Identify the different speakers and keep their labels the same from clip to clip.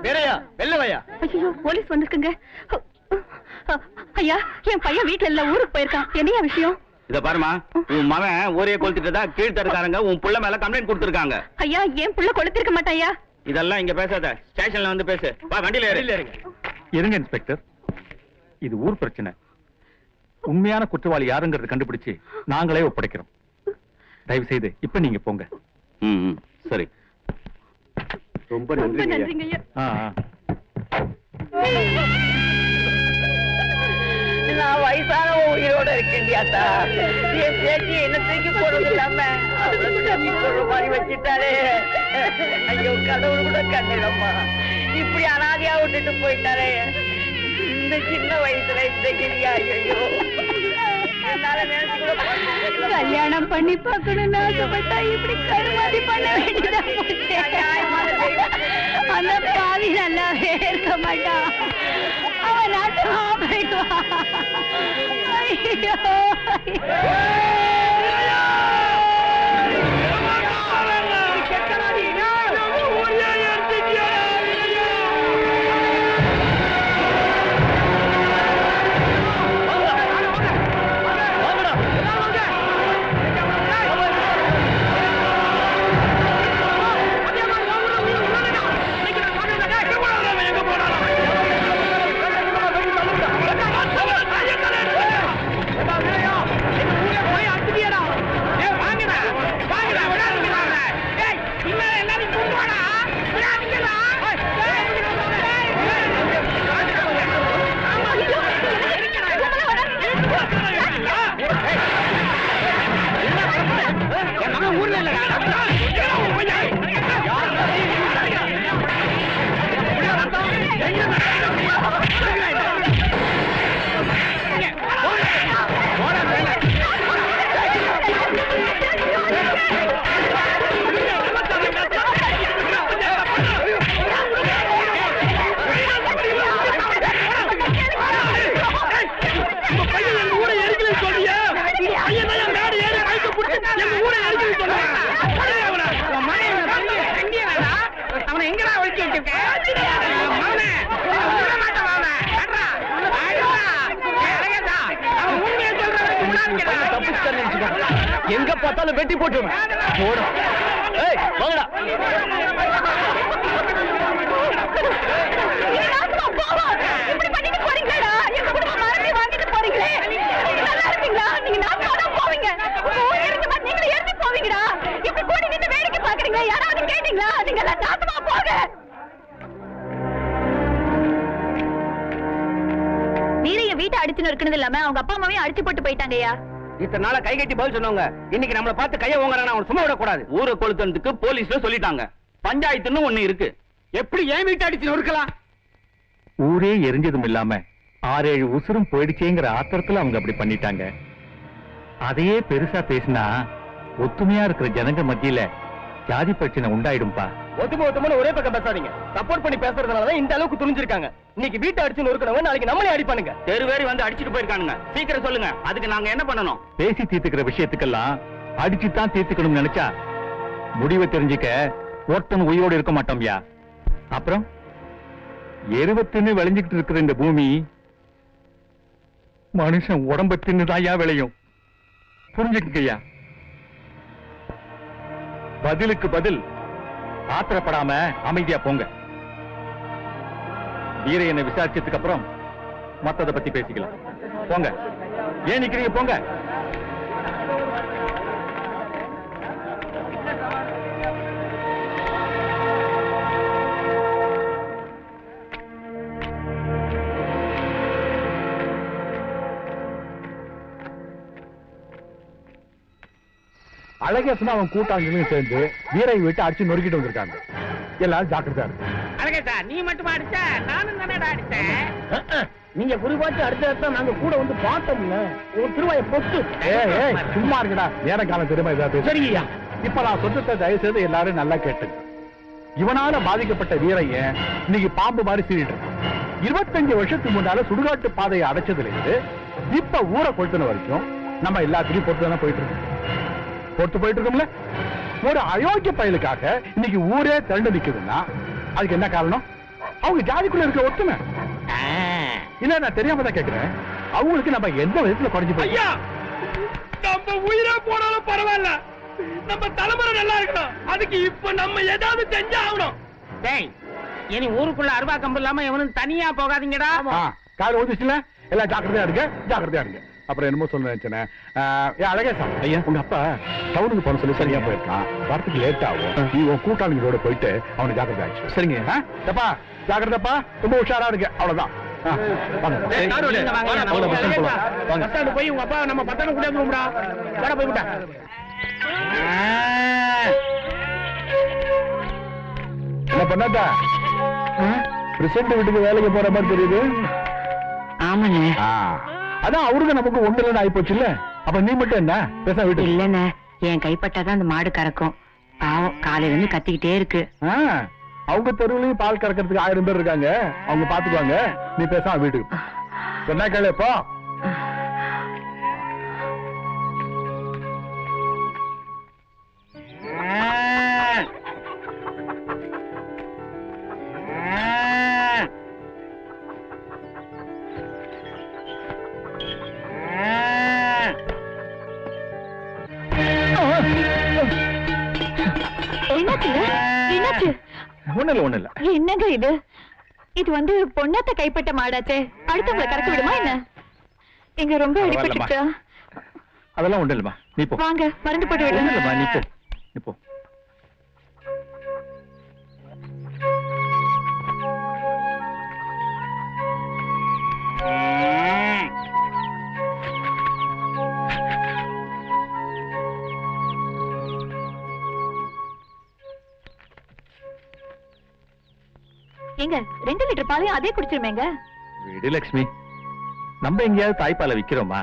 Speaker 1: வேறையா வெள்ளவையா?
Speaker 2: ஐயோ போலீஸ் வந்திருக்குங்க. ஐயா என் பையன் வீட்டுல இல்ல, ஊருக்கு போயிருக்கான். என்னையா விஷயம்?
Speaker 1: இத பாருமா, உன் மகன் ஊரே கொளுத்திட்டதா கீழ்த்தடுக்காரங்க உன் புள்ள மேல கம்ப்ளைண்ட் கொடுத்திருக்காங்க.
Speaker 2: ஐயா என் புள்ள கொளுத்திருக்க மாட்டாயா?
Speaker 1: இதெல்லாம் இங்க பேசாத, ஸ்டேஷன்ல வந்து பேசு. வா வண்டியில ஏறு.
Speaker 3: இருங்க இன்ஸ்பெக்டர், இது ஊர் பிரச்சனை. உண்மையான குற்றவாளி யாருங்கிறது கண்டுபிடிச்சு நாங்களே ஒப்படைக்கிறோம். தயவு செய்து இப்ப நீங்க போங்க.
Speaker 1: சரி,
Speaker 3: ரொம்ப
Speaker 2: நன்றிங்க ஐயா.
Speaker 4: நான் வயசான உயிரோட இருக்கேன்டியாத்தா. என் பேச்சு என்ன தூக்கி போறது இல்லாம தூக்கி போடுற மாதிரி வச்சுட்டாரே. ஐயோ கடவுள் கூட கண்ணிடம்மா, இப்படி அனாதையா விட்டுட்டு போயிட்டாரே. இந்த சின்ன வயசுல இந்த கிரியா, ஐயோ என்னால நினைச்சு கூட
Speaker 2: கல்யாணம் பண்ணி பார்க்கணும்னு ஆசைப்பட்டா இப்படி கருமாதி பண்ண வேண்டியதா போச்சு. அந்த பாவி நல்லாவே இருக்க மாட்டான். அவன் நாட்டமா போயிடுவான். ஐயோ
Speaker 1: எங்க பார்த்தாலும் வெட்டி போட்டு
Speaker 2: வீரைய வீட்டை அடிச்சுன்னு இருக்கிறது இல்லாம அவங்க அப்பா அம்மாவையும் அடிச்சு போட்டு போயிட்டாங்கய்யா.
Speaker 1: இத்தனை நாள கை கட்டி பதில் சொன்னவங்க இன்னைக்கு நம்மளை பார்த்து கைய ஓங்கறானா, அவன் சும்மா விடக்கூடாது. ஊரை கொளுத்துறதுக்கு போலீஸ்ல சொல்லிட்டாங்க. பஞ்சாயத்துன்னு ஒண்ணு இருக்கு. எப்படி ஏன் வீட்டை அடிச்சு நொறுக்கலாம்?
Speaker 3: ஊரே எரிஞ்சதும் இல்லாம 6-7 உசுரும் போயிடுச்சேங்கிற ஆத்திரத்துல அவங்க அப்படி பண்ணிட்டாங்க. அதையே பெருசா பேசினா ஒத்துமையா இருக்கிற ஜனங்க மத்தியில ஜாதி பிரச்சனை உண்டாயிடும்பா.
Speaker 1: ஒத்துமை ஒரே பக்கம் பேசாதீங்க. சப்போர்ட் பண்ணி பேசுறதுனாலதான் இந்த அளவுக்கு துணிஞ்சிருக்காங்க. இன்னைக்கு வீட்டை அடிச்சு நொறுக்கறவங்க நாளைக்கு நம்மளே அடிப்பானுங்க. தெருவேறி வந்து அடிச்சுட்டு போயிருக்கானுங்க. சீக்கிரம் சொல்லுங்க, அதுக்கு நாங்க என்ன பண்ணணும்?
Speaker 3: பேசி தீர்த்துக்கிற விஷயத்துக்கெல்லாம் அடிச்சுதான் தீர்த்துக்கணும்னு நினைச்சா முடிவை தெரிஞ்சுக்க ஒருத்தன் உயிரோடு இருக்க மாட்டோம்யா. அப்புறம் எருவத்தின்னு விளைஞ்சுக்கிட்டு இருக்கிற இந்த பூமி மனுஷன் உடம்ப தின்னுதாயா விளையும். புரிஞ்சுக்கய்யா. பதிலுக்கு பதில் ஆத்திரப்படாம அமைதியா போங்க. வீரையனை விசாரிச்சதுக்கு அப்புறம் மத்தத பத்தி பேசிக்கலாம். போங்க. ஏன் நிக்கிறீங்க? போங்க. அழகேசன் அவன் கூட்டாளிகளும் சேர்ந்து வீரை விட்டு அடிச்சு நொறுக்கிட்டு வந்திருக்காங்க. எல்லாரும் ஜாக்கிரதா இருக்கு.
Speaker 4: அழகேசா, நீ மட்டும் அடிச்ச, நானும் தானடா அடிச்சேன்.
Speaker 1: நீங்க குறிப்பாச்சு அடுத்த நாங்க கூட வந்து பார்த்தோம்ல. ஒரு திருவாய பொத்து.
Speaker 3: சும்மா இருக்கடா, நேர காலம் தெரியுமா ஏதாவது?
Speaker 1: சரியா,
Speaker 3: இப்ப நான் சொந்தத்தை தயவு செய்து எல்லாரும் நல்லா கேட்டுங்க. இவனால பாதிக்கப்பட்ட வீரையன் இன்னைக்கு பாம்பு மாதிரி சீறிட்டு 25 வருஷத்துக்கு முன்னால சுடுகாட்டு பாதையை அடைச்சதுல இருந்து இப்ப ஊரை கொளுத்தின வரைக்கும் நம்ம எல்லாத்துலயும் பொறுத்து தானே போயிட்டு இருக்கோம். பொறுத்து போயிட்டு இருக்கோம்ல. ஒரு அயோக்கிய பயலுக்காக இன்னைக்கு ஊரே திரண்டு நிக்குதுன்னா அதுக்கு என்ன காரணம்? அவங்க ஜாதிக்குள்ள இருக்க ஒத்துமை. இல்ல நான் தெரியாம தான் கேக்குறேன். அவங்களுக்கு நம்ம எந்த விதத்துல குறைஞ்சு போய்
Speaker 1: ஐயா, நம்ம உயிரே போனாலும் பரவாயில்ல, நம்ம தலைமுறை நல்லா இருக்கணும். அதுக்கு இப்ப நம்ம ஏதாவது செஞ்சு ஆகணும். டேய், இனி ஊருக்குள்ள அருவா கம்பு இல்லாம எவனும் தனியா போகாதீங்கடா.
Speaker 3: கார் ஓடிச்சுல எல்லாம் ஜாக்கிரதையா இருங்க, ஜாக்கிரதையா இருங்க. அப்புறம் என்னமோ சொல்ல நினைச்சேன். அழகேசா ஐயா, உங்க அப்பா டவுனுக்கு போன சொல்லி சரியா போயிருக்கான். வரத்துக்கு லேட் ஆகும். நீ உன் கூட்டாளிகளோட போயிட்டு அவனை ஜாக்கிரதை ஆயிடுச்சு. சரிங்க தப்பா, ஜாக்கிரதப்பா, ரொம்ப உஷாரா இருக்கு. அவ்வளவுதான்.
Speaker 1: போய் உங்க அப்பா நம்ம பத்தான கூடாதுடா. வர போய் விட்டா.
Speaker 3: என்ன பண்ணாதா? பிரசிடண்ட் வீட்டுக்கு வேலைக்கு போற மாதிரி தெரியுது.
Speaker 4: ஆமாண்ணே.
Speaker 3: அதான் அவருக்கு நமக்கு ஒண்ணு இல்லைன்னு ஆகி போச்சு இல்ல. அப்ப நீ மட்டும் என்ன பேச வீட்டு
Speaker 4: இல்லண்ணே, என் கைப்பட்டாதான் அந்த மாடு கறக்கும். பாவம் காலையில இருந்து கத்திக்கிட்டே இருக்கு.
Speaker 3: அவங்க தெருவுலயும் பால் கறக்கிறதுக்கு 1000 பேர் இருக்காங்க. அவங்க பாத்துக்குவாங்க. நீ பேசாம வீட்டுக்கு சொன்னா கேளு. போ. ஒண்ணு இல்ல.
Speaker 2: என்னங்க இது? இது வந்து பொண்ணாத்த கைப்பட்ட மாடாச்சே, அடுத்தவங்களை கறக்க விடுமா என்ன? இங்க ரொம்ப அடிபட்டுச்சா?
Speaker 3: அதெல்லாம் ஒண்ணு இல்லமா. நீ போ.
Speaker 2: வாங்க, மருந்து போட்டு விடுங்க.
Speaker 3: இல்லம்மா, நீ போ. நீ போ.
Speaker 2: எங்க 2 லிட்டர் பாலையும் அதே குடிச்சிருமேங்க.
Speaker 3: விடுலட்சுமி, நம்ம எங்கேயாவது தாய்ப்பாலை விக்கிறோமா?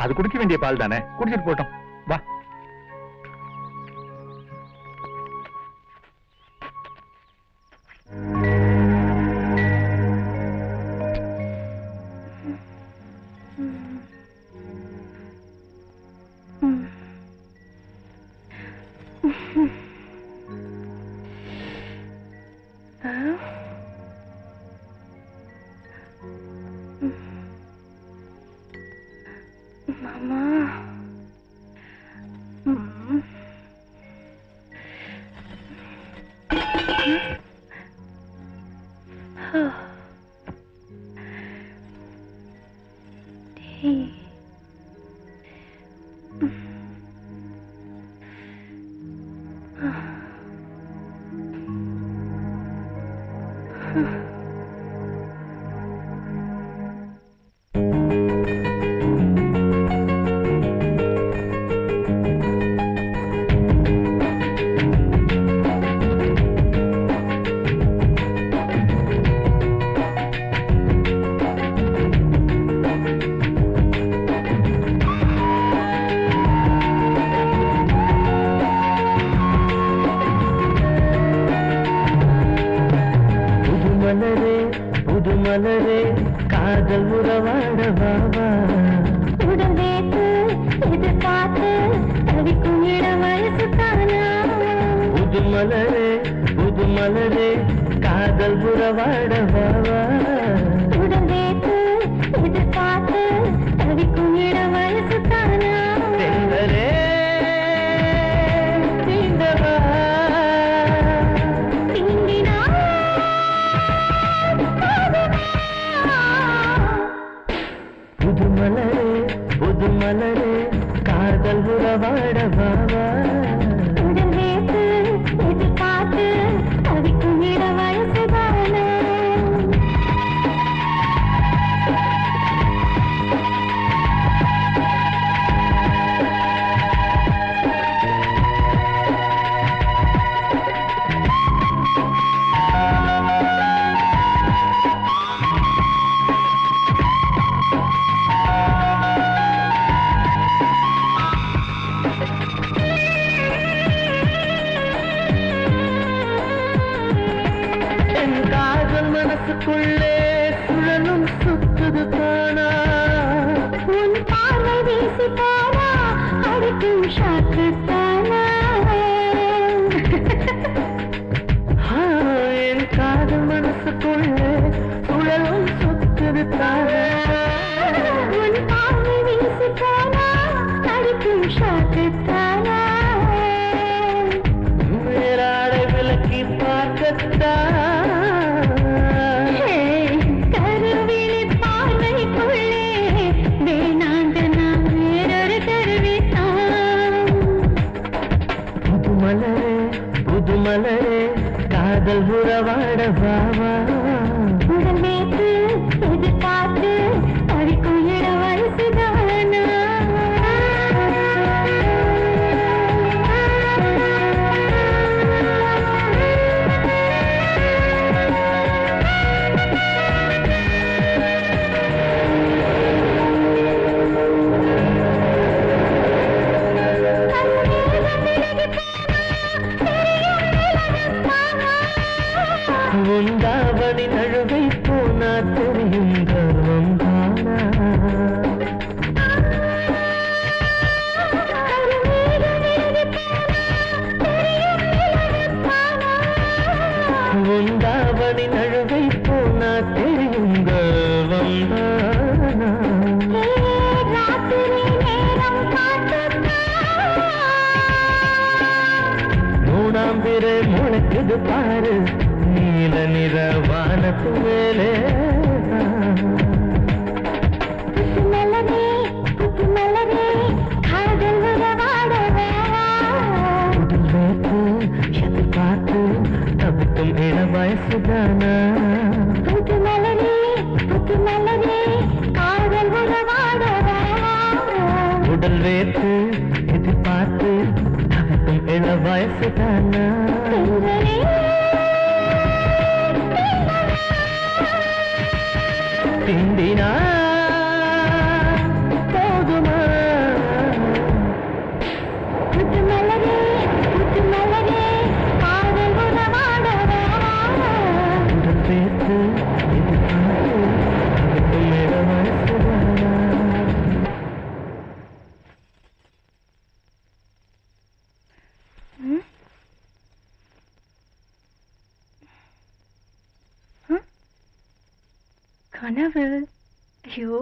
Speaker 3: அது குடிக்க வேண்டிய பால் தானே, குடிச்சிட்டு போட்டோம். வா.
Speaker 5: மலரே காதல் உறவாட வாவா
Speaker 2: உடம்பேத்து எதிர்பார்த்து தவிக்கும் இடம் வயசு தானா
Speaker 5: புது மலரே காதல் உறவாட வாவா
Speaker 2: உடம்பேத்து எதிர்பார்த்து தவிக்கும் இடம் வயசு தானா
Speaker 5: செந்தரே தீண்டவா புது மலரே காதல் உறவாட வாவா
Speaker 2: உடம்பேத்து எதிர்பார்த்து தவிக்கும் இடம் வயசு தானா போனா அடிக்கும் ஷாக்குத்தானா
Speaker 5: மேலாடை விலக்கி பார்க்கத்தான்
Speaker 2: கருவிழி பார்வைக்குள்ளே வேணாண்ட நான் வேறொரு கருவித்தான்
Speaker 5: புது மலரே காதல் உறவாட வாவா
Speaker 2: உடல் நேற்று எதிர்பார்த்து தவிக்கும் இட வயசுதானா
Speaker 5: உண்டாவணி நழுவை போனா தெரியும் கர்வம் தானா உண்டாவணி நழுவை போனா தெரியும் கர்வம் தானா மூணாம் பிறை முளைக்குது பாரு நீல நிற வானத்து மேலே
Speaker 2: புத்து மலரே காதல் உறவாடவா
Speaker 5: உடல் வைத்து எதிர்பார்த்து தவிக்கும் இள வயசுதானா
Speaker 2: புத்து மலரே காதல் உறவாடவா
Speaker 5: உடல் வைத்து எதிர்பார்த்து தவிக்கும் இள வயசுதானா திண்டினா போதுமா
Speaker 2: புத்து மலரே காதல் உறவாடவா
Speaker 5: உடல் வைத்து எதிர்பார்த்து தவிக்கும் இள வயசுதானா
Speaker 2: கனவு ஐயோ